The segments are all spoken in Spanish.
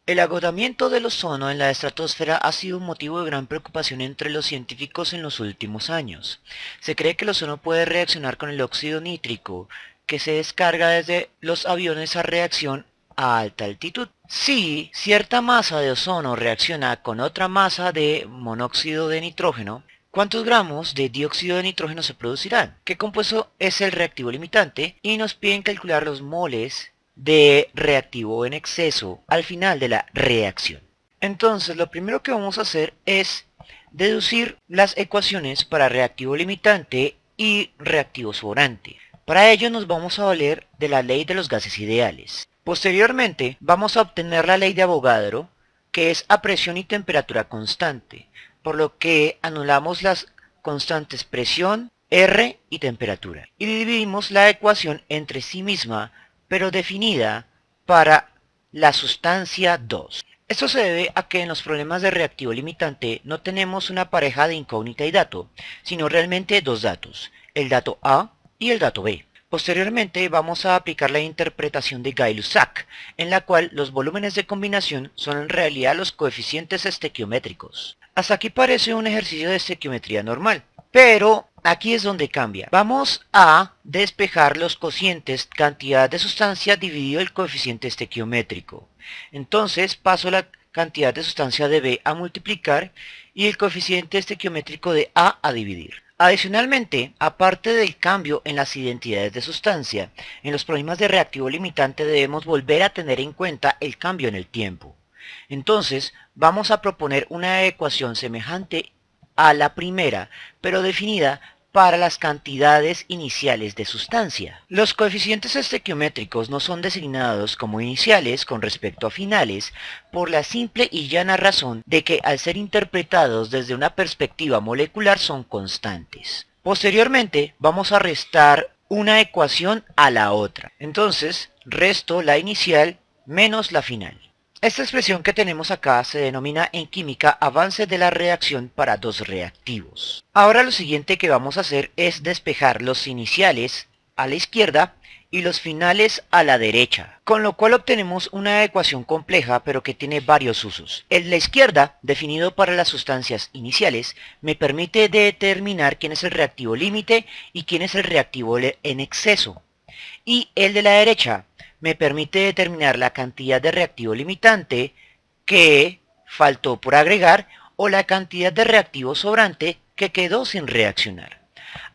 El agotamiento del ozono en la estratosfera ha sido un motivo de gran preocupación entre los científicos en los últimos años. Se cree que el ozono puede reaccionar con el óxido nítrico, que se descarga desde los aviones a reacción a alta altitud. Si cierta masa de ozono reacciona con otra masa de monóxido de nitrógeno, ¿cuántos gramos de dióxido de nitrógeno se producirán? ¿Qué compuesto es el reactivo limitante? Y nos piden calcular los moles de reactivo en exceso al final de la reacción. Entonces, lo primero que vamos a hacer es deducir las ecuaciones para reactivo limitante y reactivo sobrante. Para ello nos vamos a valer de la ley de los gases ideales. Posteriormente, vamos a obtener la ley de Avogadro, que es a presión y temperatura constante, por lo que anulamos las constantes presión, R y temperatura, y dividimos la ecuación entre sí misma, pero definida para la sustancia 2. Esto se debe a que en los problemas de reactivo limitante no tenemos una pareja de incógnita y dato, sino realmente dos datos, el dato A y el dato B. Posteriormente vamos a aplicar la interpretación de Gay-Lussac, en la cual los volúmenes de combinación son en realidad los coeficientes estequiométricos. Hasta aquí parece un ejercicio de estequiometría normal, pero aquí es donde cambia. Vamos a despejar los cocientes cantidad de sustancia dividido el coeficiente estequiométrico. Entonces paso la cantidad de sustancia de B a multiplicar y el coeficiente estequiométrico de A a dividir. Adicionalmente, aparte del cambio en las identidades de sustancia, en los problemas de reactivo limitante debemos volver a tener en cuenta el cambio en el tiempo. Entonces, vamos a proponer una ecuación semejante a la primera, pero definida para las cantidades iniciales de sustancia. Los coeficientes estequiométricos no son designados como iniciales con respecto a finales por la simple y llana razón de que al ser interpretados desde una perspectiva molecular son constantes. Posteriormente vamos a restar una ecuación a la otra. Entonces resto la inicial menos la final. Esta expresión que tenemos acá se denomina en química avance de la reacción para dos reactivos. Ahora lo siguiente que vamos a hacer es despejar los iniciales a la izquierda y los finales a la derecha, con lo cual obtenemos una ecuación compleja pero que tiene varios usos. El de la izquierda, definido para las sustancias iniciales, me permite determinar quién es el reactivo límite y quién es el reactivo en exceso. Y el de la derecha me permite determinar la cantidad de reactivo limitante que faltó por agregar o la cantidad de reactivo sobrante que quedó sin reaccionar.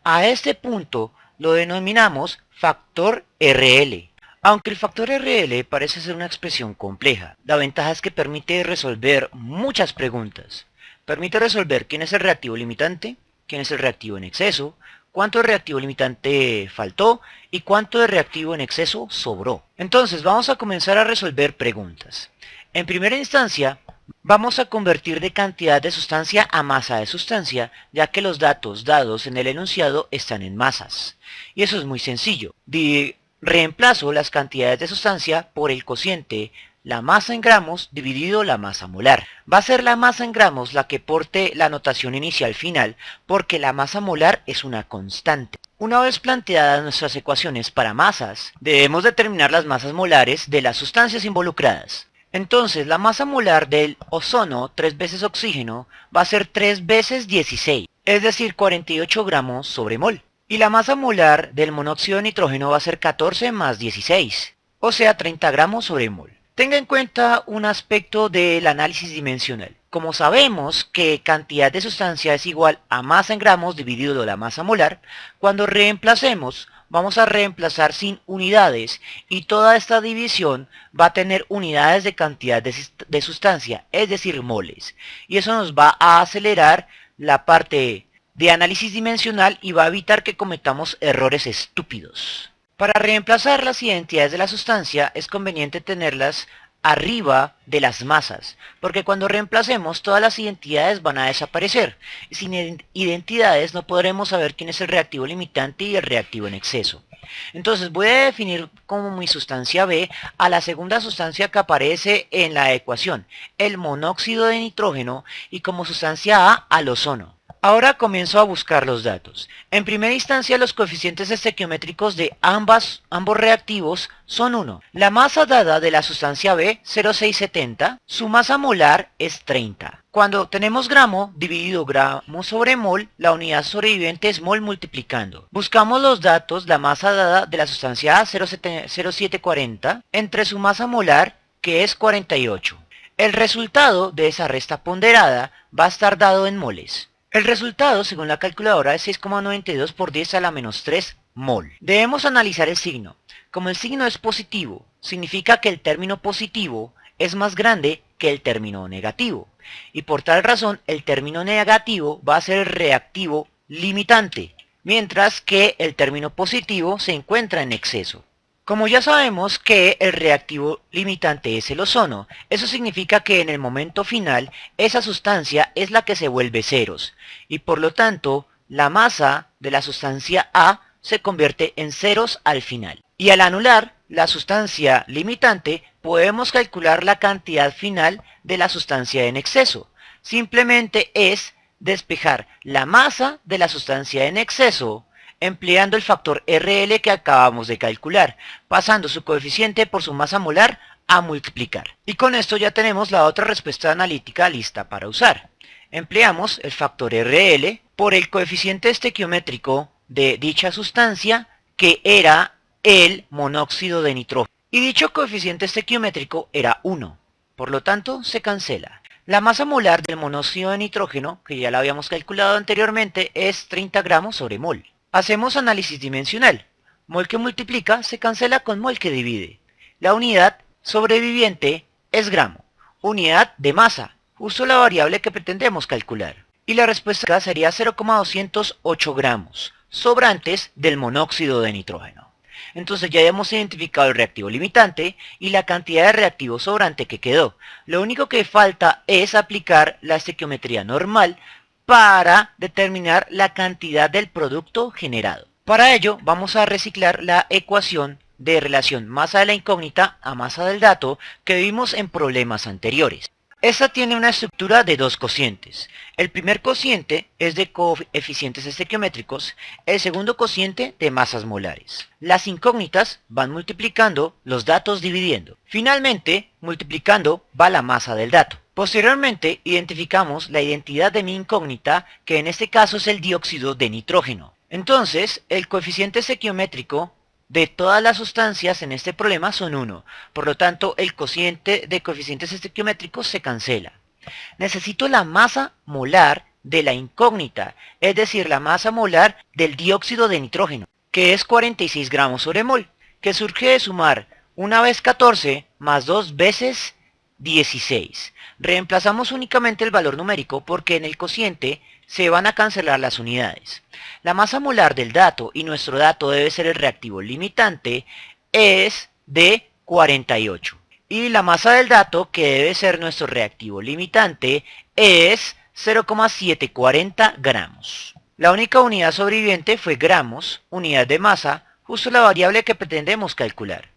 A este punto lo denominamos factor RL. Aunque el factor RL parece ser una expresión compleja, la ventaja es que permite resolver muchas preguntas. Permite resolver quién es el reactivo limitante, quién es el reactivo en exceso, cuánto de reactivo limitante faltó y cuánto de reactivo en exceso sobró. Entonces vamos a comenzar a resolver preguntas. En primera instancia, vamos a convertir de cantidad de sustancia a masa de sustancia, ya que los datos dados en el enunciado están en masas. Y eso es muy sencillo. Reemplazo las cantidades de sustancia por el cociente la masa en gramos dividido la masa molar. Va a ser la masa en gramos la que porte la notación inicial final porque la masa molar es una constante. Una vez planteadas nuestras ecuaciones para masas, debemos determinar las masas molares de las sustancias involucradas. Entonces la masa molar del ozono 3 veces oxígeno va a ser 3 veces 16, es decir 48 gramos sobre mol. Y la masa molar del monóxido de nitrógeno va a ser 14 más 16, o sea 30 gramos sobre mol. Tenga en cuenta un aspecto del análisis dimensional. Como sabemos que cantidad de sustancia es igual a masa en gramos dividido la masa molar, cuando reemplacemos vamos a reemplazar sin unidades y toda esta división va a tener unidades de cantidad de sustancia, es decir, moles. Y eso nos va a acelerar la parte de análisis dimensional y va a evitar que cometamos errores estúpidos. Para reemplazar las identidades de la sustancia es conveniente tenerlas arriba de las masas, porque cuando reemplacemos todas las identidades van a desaparecer. Sin identidades no podremos saber quién es el reactivo limitante y el reactivo en exceso. Entonces voy a definir como mi sustancia B a la segunda sustancia que aparece en la ecuación, el monóxido de nitrógeno, y como sustancia A al ozono. Ahora comienzo a buscar los datos. En primera instancia, los coeficientes estequiométricos de ambos reactivos son 1. La masa dada de la sustancia B, 0,670, su masa molar es 30. Cuando tenemos gramo dividido gramo sobre mol, la unidad sobreviviente es mol multiplicando. Buscamos los datos, la masa dada de la sustancia A, 0,740, entre su masa molar, que es 48. El resultado de esa resta ponderada va a estar dado en moles. El resultado, según la calculadora, es 6,92 por 10 a la menos 3 mol. Debemos analizar el signo. Como el signo es positivo, significa que el término positivo es más grande que el término negativo. Y por tal razón, el término negativo va a ser el reactivo limitante, mientras que el término positivo se encuentra en exceso. Como ya sabemos que el reactivo limitante es el ozono, eso significa que en el momento final esa sustancia es la que se vuelve ceros y por lo tanto la masa de la sustancia A se convierte en ceros al final. Y al anular la sustancia limitante podemos calcular la cantidad final de la sustancia en exceso. Simplemente es despejar la masa de la sustancia en exceso empleando el factor RL que acabamos de calcular, pasando su coeficiente por su masa molar a multiplicar. Y con esto ya tenemos la otra respuesta analítica lista para usar. Empleamos el factor RL por el coeficiente estequiométrico de dicha sustancia, que era el monóxido de nitrógeno. Y dicho coeficiente estequiométrico era 1, por lo tanto se cancela. La masa molar del monóxido de nitrógeno, que ya la habíamos calculado anteriormente, es 30 gramos sobre mol. Hacemos análisis dimensional. Mol que multiplica se cancela con mol que divide. La unidad sobreviviente es gramo. Unidad de masa, justo la variable que pretendemos calcular. Y la respuesta sería 0,208 gramos, sobrantes del monóxido de nitrógeno. Entonces ya hemos identificado el reactivo limitante y la cantidad de reactivo sobrante que quedó. Lo único que falta es aplicar la estequiometría normal para determinar la cantidad del producto generado. Para ello vamos a reciclar la ecuación de relación masa de la incógnita a masa del dato que vimos en problemas anteriores. Esta tiene una estructura de dos cocientes. El primer cociente es de coeficientes estequiométricos, el segundo cociente de masas molares. Las incógnitas van multiplicando, los datos dividiendo. Finalmente, multiplicando va la masa del dato. Posteriormente, identificamos la identidad de mi incógnita, que en este caso es el dióxido de nitrógeno. Entonces, el coeficiente estequiométrico de todas las sustancias en este problema son 1. Por lo tanto, el cociente de coeficientes estequiométricos se cancela. Necesito la masa molar de la incógnita, es decir, la masa molar del dióxido de nitrógeno, que es 46 gramos sobre mol, que surge de sumar una vez 14 más 2 veces 16. Reemplazamos únicamente el valor numérico porque en el cociente se van a cancelar las unidades. La masa molar del dato, y nuestro dato debe ser el reactivo limitante, es de 48. Y la masa del dato, que debe ser nuestro reactivo limitante, es 0,740 gramos. La única unidad sobreviviente fue gramos, unidad de masa, justo la variable que pretendemos calcular.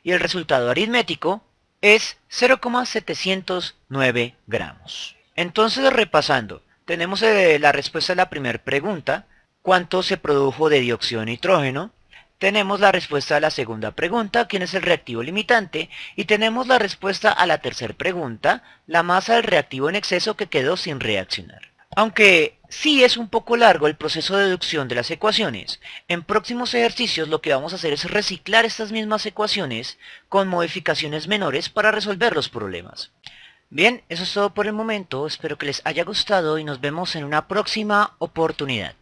Y el resultado aritmético es 0,709 gramos. Entonces, repasando, tenemos la respuesta a la primera pregunta, ¿cuánto se produjo de dióxido de nitrógeno? Tenemos la respuesta a la segunda pregunta, ¿quién es el reactivo limitante? Y tenemos la respuesta a la tercera pregunta, la masa del reactivo en exceso que quedó sin reaccionar. Aunque sí es un poco largo el proceso de deducción de las ecuaciones, en próximos ejercicios lo que vamos a hacer es reciclar estas mismas ecuaciones con modificaciones menores para resolver los problemas. Bien, eso es todo por el momento, espero que les haya gustado y nos vemos en una próxima oportunidad.